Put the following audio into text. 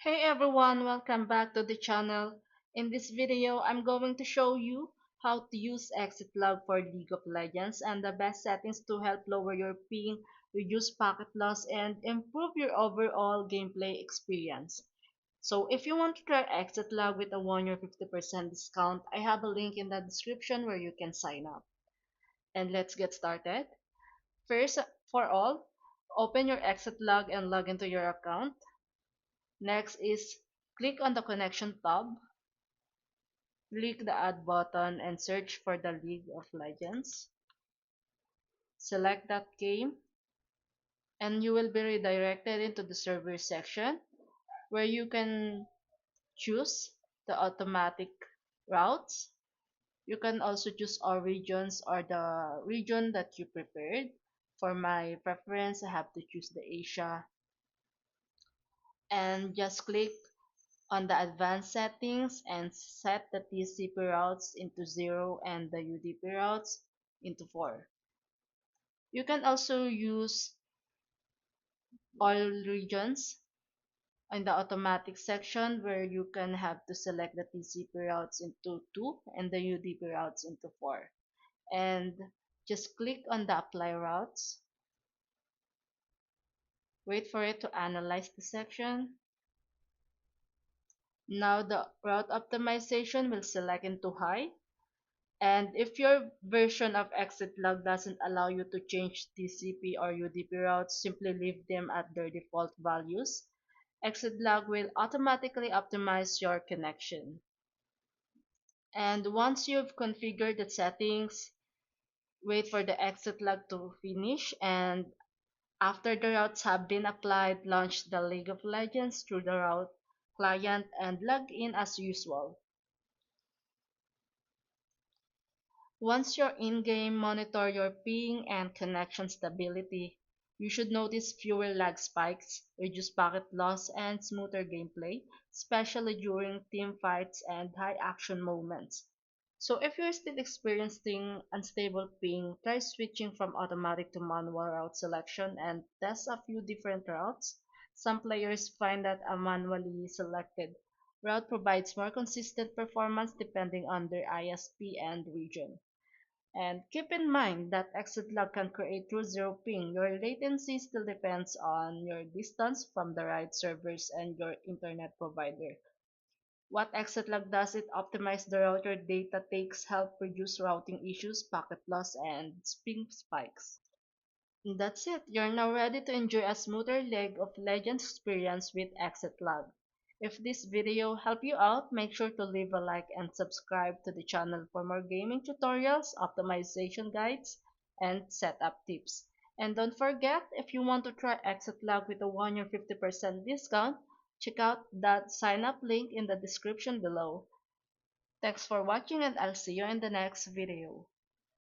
Hey everyone, welcome back to the channel. In this video, I'm going to show you how to use exit log for League of Legends and the best settings to help lower your ping, reduce packet loss, and improve your overall gameplay experience. So if you want to try exit log with a 1-year 50% discount, I have a link in the description where you can sign up. And let's get started. First, for all, open your exit log and log into your account. Next is click on the connection tab, click the add button and search for the League of Legends. Select that game and you will be redirected into the server section where you can choose the automatic routes. You can also choose all regions or the region that you prepared. For my preference, I have to choose the Asia and just click on the advanced settings and set the TCP routes into 0 and the UDP routes into 4. You can also use all regions in the automatic section where you can have to select the TCP routes into 2 and the UDP routes into 4. And just click on the apply routes. Wait for it to analyze the section. Now the route optimization will select into high. And if your version of exit log doesn't allow you to change TCP or UDP routes, simply leave them at their default values. Exit log will automatically optimize your connection. And once you've configured the settings, wait for the exit log to finish, and after the routes have been applied, launch the League of Legends through the route client and log in as usual. Once you're in-game, monitor your ping and connection stability. You should notice fewer lag spikes, reduced packet loss, and smoother gameplay, especially during team fights and high-action moments. So if you're still experiencing unstable ping, try switching from automatic to manual route selection and test a few different routes. Some players find that a manually selected route provides more consistent performance depending on their ISP and region. And keep in mind that exit lag can create true zero ping. Your latency still depends on your distance from the right servers and your internet provider. What exit lag does, it optimize the route your data takes, help reduce routing issues, packet loss, and ping spikes. That's it. You're now ready to enjoy a smoother League of Legends experience with exit lag. If this video helped you out, make sure to leave a like and subscribe to the channel for more gaming tutorials, optimization guides, and setup tips. And don't forget, if you want to try exit lag with a 1-year 50% discount, check out that sign up link in the description below. Thanks for watching and I'll see you in the next video.